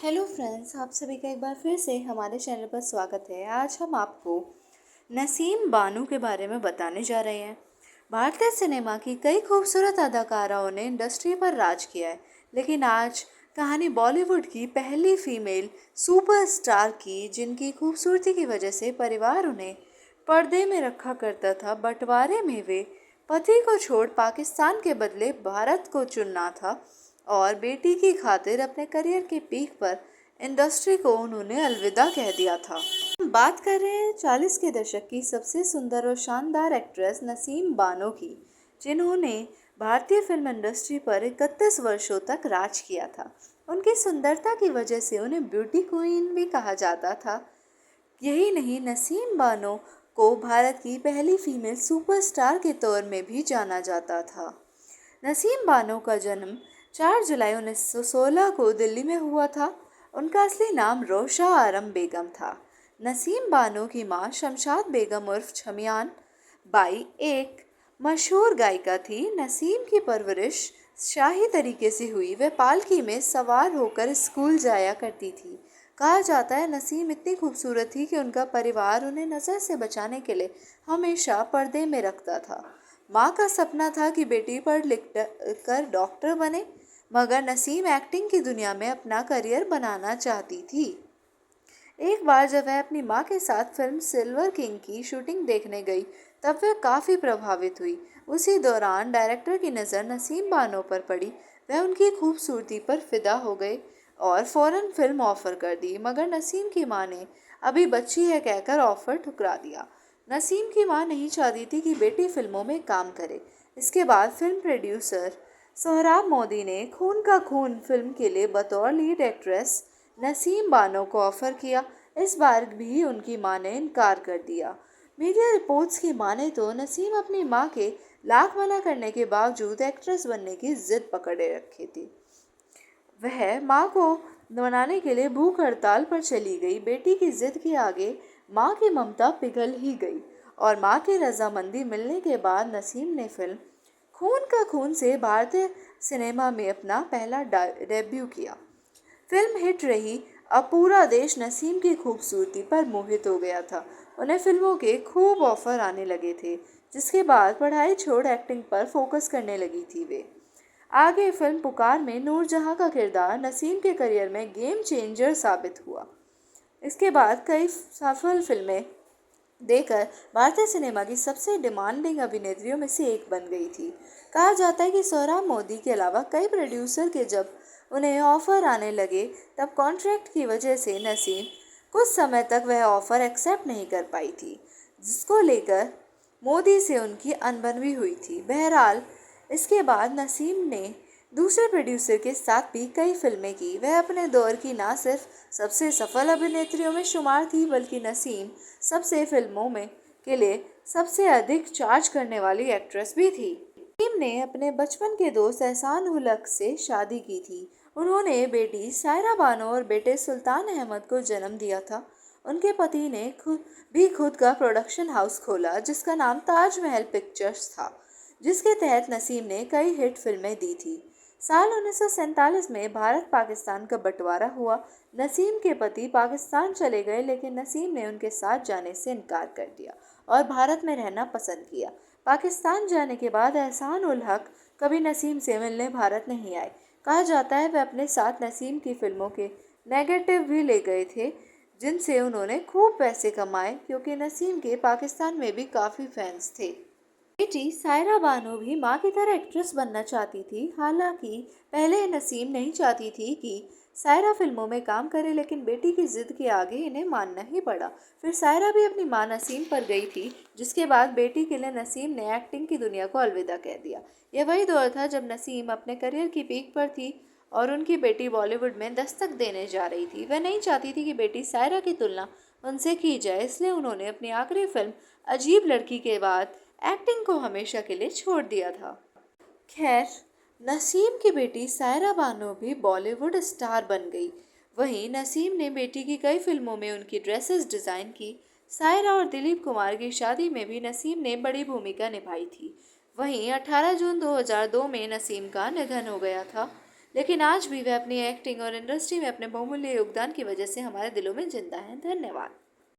Hello friends, आप सभी का एक बार फिर से हमारे चैनल पर स्वागत है। आज हम आपको नसीम बानो के बारे में बताने जा रहे हैं। भारतीय सिनेमा की कई खूबसूरत अदाकाराओं ने इंडस्ट्री पर राज किया है, लेकिन आज कहानी बॉलीवुड की पहली फीमेल सुपरस्टार की, जिनकी खूबसूरती की वजह से परिवार उन्हें पर्दे में रखा करता था। बंटवारे में वे पति को छोड़ पाकिस्तान के बदले भारत को चुनना था और बेटी की खातिर अपने करियर के पीक पर इंडस्ट्री को उन्होंने अलविदा कह दिया था। हम बात कर रहे हैं 40 के दशक की सबसे सुंदर और शानदार एक्ट्रेस नसीम बानो की, जिन्होंने भारतीय फिल्म इंडस्ट्री पर 31 वर्षों तक राज किया था। उनकी सुंदरता की वजह से उन्हें ब्यूटी क्वीन भी कहा जाता था। यही नहीं, नसीम बानो को भारत की पहली फीमेल सुपरस्टार के तौर में भी जाना जाता था। नसीम बानो का जन्म 4 जुलाई 1916 को दिल्ली में हुआ था। उनका असली नाम रोशा आरम बेगम था। नसीम बानो की मां शमशाद बेगम उर्फ छमियान बाई एक मशहूर गायिका थी। नसीम की परवरिश शाही तरीके से हुई। वह पालकी में सवार होकर स्कूल जाया करती थी। कहा जाता है नसीम इतनी खूबसूरत थी कि उनका परिवार उन्हें नज़र से बचाने के लिए हमेशा पर्दे में रखता था। माँ का सपना था कि बेटी पढ़ लिख कर डॉक्टर बने, मगर नसीम एक्टिंग की दुनिया में अपना करियर बनाना चाहती थी। एक बार जब वह अपनी माँ के साथ फिल्म सिल्वर किंग की शूटिंग देखने गई, तब वह काफ़ी प्रभावित हुई। उसी दौरान डायरेक्टर की नज़र नसीम बानो पर पड़ी। वह उनकी खूबसूरती पर फिदा हो गए और फौरन फिल्म ऑफर कर दी, मगर नसीम की माँ ने अभी बच्ची है कहकर ऑफर ठुकरा दिया। नसीम की माँ नहीं चाहती थी कि बेटी फिल्मों में काम करे। इसके बाद फिल्म प्रोड्यूसर सोहराब मोदी ने खून का खून फिल्म के लिए बतौर लीड एक्ट्रेस नसीम बानो को ऑफर किया। इस बार भी उनकी मां ने इनकार कर दिया। मीडिया रिपोर्ट्स की माने तो नसीम अपनी मां के लाख मना करने के बावजूद एक्ट्रेस बनने की जिद पकड़े रखी थी। वह मां को मनाने के लिए भूख हड़ताल पर चली गई। बेटी की जिद के आगे मां की ममता पिघल ही गई और मां की रजामंदी मिलने के बाद नसीम ने फिल्म खून का खून से भारतीय सिनेमा में अपना पहला डेब्यू किया। फिल्म हिट रही। अब पूरा देश नसीम की खूबसूरती पर मोहित हो गया था। उन्हें फिल्मों के खूब ऑफर आने लगे थे, जिसके बाद पढ़ाई छोड़ एक्टिंग पर फोकस करने लगी थी वे। आगे फिल्म पुकार में नूरजहां का किरदार नसीम के करियर में गेम चेंजर साबित हुआ। इसके बाद कई सफल फिल्में देकर भारतीय सिनेमा की सबसे डिमांडिंग अभिनेत्रियों में से एक बन गई थी। कहा जाता है कि सोहराब मोदी के अलावा कई प्रोड्यूसर के जब उन्हें ऑफर आने लगे, तब कॉन्ट्रैक्ट की वजह से नसीम कुछ समय तक वह ऑफर एक्सेप्ट नहीं कर पाई थी, जिसको लेकर मोदी से उनकी अनबन भी हुई थी। बहरहाल इसके बाद नसीम ने दूसरे प्रोड्यूसर के साथ भी कई फिल्में की। वह अपने दौर की ना सिर्फ सबसे सफल अभिनेत्रियों में शुमार थी, बल्कि नसीम सबसे फिल्मों में के लिए सबसे अधिक चार्ज करने वाली एक्ट्रेस भी थी। नसीम ने अपने बचपन के दोस्त एहसान उल हक से शादी की थी। उन्होंने बेटी सायरा बानो और बेटे सुल्तान अहमद को जन्म दिया था। उनके पति ने खुद का प्रोडक्शन हाउस खोला, जिसका नाम ताजमहल पिक्चर्स था, जिसके तहत नसीम ने कई हिट फिल्में दी थी। साल 1947 में भारत पाकिस्तान का बंटवारा हुआ। नसीम के पति पाकिस्तान चले गए, लेकिन नसीम ने उनके साथ जाने से इनकार कर दिया और भारत में रहना पसंद किया। पाकिस्तान जाने के बाद एहसान उल हक कभी नसीम से मिलने भारत नहीं आए। कहा जाता है वह अपने साथ नसीम की फिल्मों के नेगेटिव भी ले गए थे, जिनसे उन्होंने खूब पैसे कमाए, क्योंकि नसीम के पाकिस्तान में भी काफ़ी फैंस थे। बेटी सायरा बानो भी माँ की तरह एक्ट्रेस बनना चाहती थी। हालांकि पहले नसीम नहीं चाहती थी कि सायरा फिल्मों में काम करे, लेकिन बेटी की जिद के आगे इन्हें मानना ही पड़ा। फिर सायरा भी अपनी माँ नसीम पर गई थी, जिसके बाद बेटी के लिए नसीम ने एक्टिंग की दुनिया को अलविदा कह दिया। यह वही दौर था जब नसीम अपने करियर की पीक पर थी और उनकी बेटी बॉलीवुड में दस्तक देने जा रही थी। वह नहीं चाहती थी कि बेटी सायरा की तुलना उनसे की जाए, इसलिए उन्होंने अपनी आखिरी फिल्म अजीब लड़की के बाद एक्टिंग को हमेशा के लिए छोड़ दिया था। खैर, नसीम की बेटी सायरा बानो भी बॉलीवुड स्टार बन गई। वहीं नसीम ने बेटी की कई फिल्मों में उनकी ड्रेसेस डिज़ाइन की। सायरा और दिलीप कुमार की शादी में भी नसीम ने बड़ी भूमिका निभाई थी। वहीं 18 जून 2002 में नसीम का निधन हो गया था। लेकिन आज भी वे अपनी एक्टिंग और इंडस्ट्री में अपने बहुमूल्य योगदान की वजह से हमारे दिलों में जिंदा हैं। धन्यवाद।